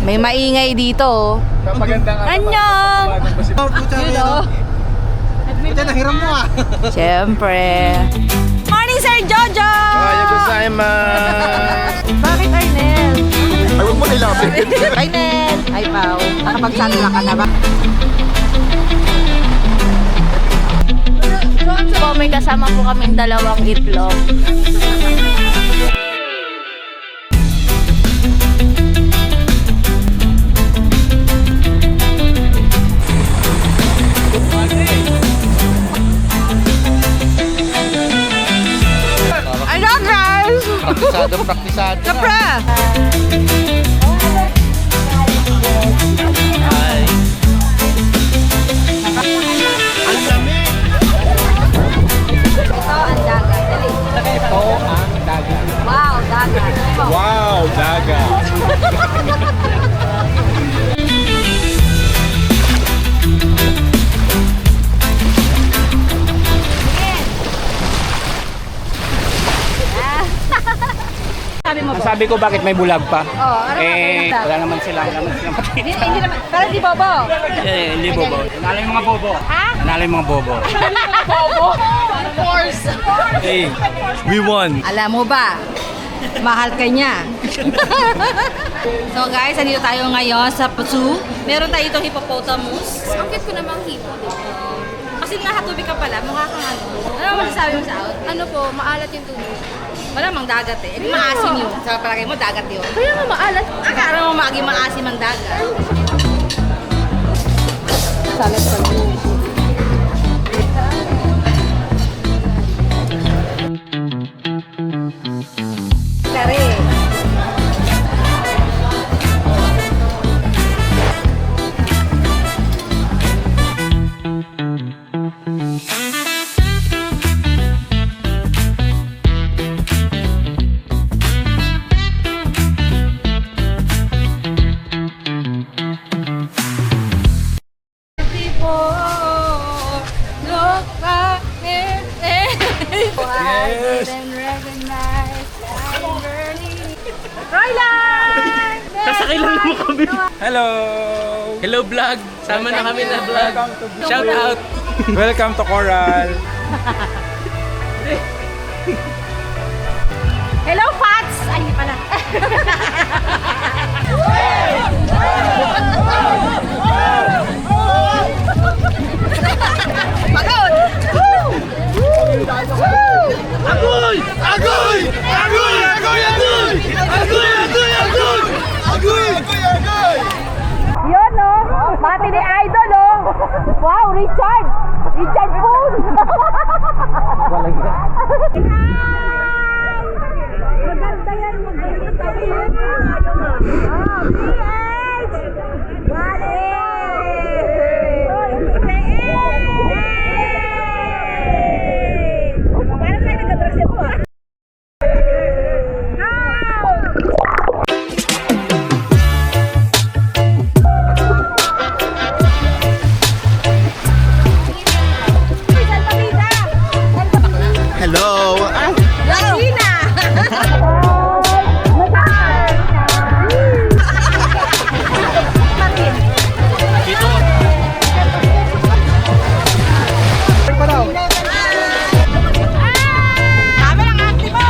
May maingay dito. Anyong! You know? Ito, nahiram mo ah. Siyempre. Morning, Sir Jojo! Ayaw ko sa Bakit, Arnel? Ay, huwag mo nilapit. Ay, Nel! Ay, Pao. Nakapagsalula ka na ba? So, may kasama po kaming dalawang itlog. Ay, no, guys! Praktisado. Kapra! Ay. Ang dami. Ito ang dagat. Dali. Ito ang dagat. Wow, dagat. Wow, dagat. Sabi mo ba? Sabi ko bakit may bulag pa? Oo, ano ba? Wala naman silang Hindi naman. Pero di bobo. hindi bobo. Nanalo yung mga bobo. Ha? Nanalo yung mga bobo. Bobo? Of course. Hey, we won. Alam mo ba? Mahal ka niya. So guys, andito tayo ngayon sa zoo. Meron tayo itong hippopotamus. Ang cute ko namang hipo. Kasi nakatubig ka pala, mukha kang ano. Ano masasabi mo sa out? Ano po, maalat yung tubig. Malamang dagat eh. Maasim yun. Sa palagay mo, dagat yun. Kaya nga maalat. Akala mo maging maasim ang dagat. Salat pa rin. Kare. Yes. Royland! Sasakay lang naman kami. Hello. Hello vlog! Sama na kami na vlog. Shout out! Welcome to Coral. Hello, Fats! Ay, hindi pala. Pagod! Agoy! Agoy! Agoy! Agoy! Agoy! Agoy! Agoy! Agoy! Agoy! Agoy! Yun, no? Mati ni Idol, no? Wow, Richard! Richard Poon! Maganda yan, maganda yan. PH! Wale! Parang tayo nag-address ito, ah. Hello. Lagina! Kami lang aktibo!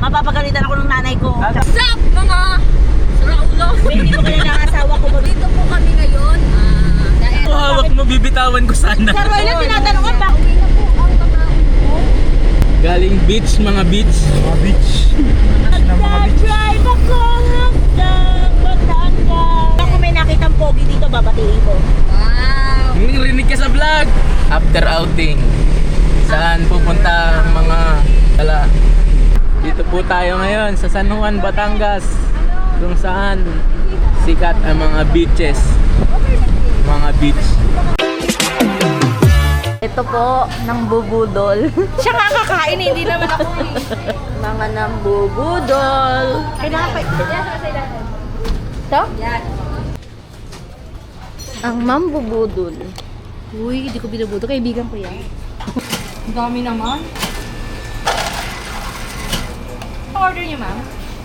Mapapagalitan ako ng nanay ko. Sup, mga Raulo? Hindi mo kaya nakasawa ko. Dito po kami ngayon. Dahil Hawak mo, bibitawan ko sana. Sir Roy, tinatanong ko ba? uwi na po ang mga ulo. Galing beach, mga beach. Mga beach. Drive ako hanggang Batangas. Ako may nakitang pogi outing. Saan pupunta ang mga dala. Dito po tayo ngayon sa San Juan, Batangas. Kung saan sikat ang mga beaches. Mga beach. Ito po, nang bubudol. Siya kakakain, hindi naman ako eh. Mga nang bubudol. Kinakay. Ito? Yan. Ang mambubudol. Uy, hindi ko binubuto. Kaibigan ko yan. Ang dami naman. Order niyo, ma'am?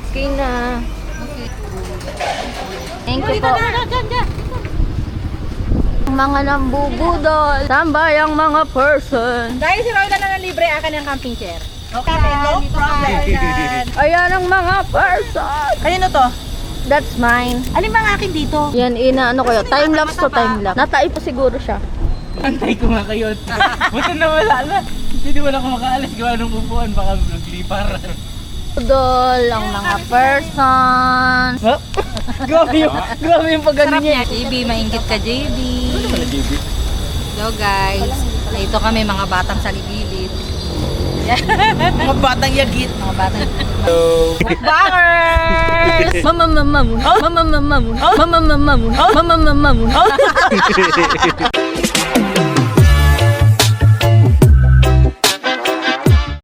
Okay na. Okay. Thank you po. Ang mga nambubudol. Tambay ang mga person. Dahil si Royla na libre akin ng camping chair. Okay, no problem. Ayan ang mga person. Kanino to? That's mine. Alin bang akin dito? Yan, inaano ko yun. Time lapse to time lapse. Natay pa siguro siya. Antay ko nga kayo. Buti na wala na. Hindi wala ako makaalis. Gawa ng upuan. Baka naglipar. Budol ang mga person. Grabe yung pag-ano niya. JB, mainggit ka, JB. Hello guys. Ito kami mga batang salibibit. Mga batang yagit. Mga batang Hello. bangers! Mama mama mo. Mama mama mo. Mama mama mo. Mama mama mo.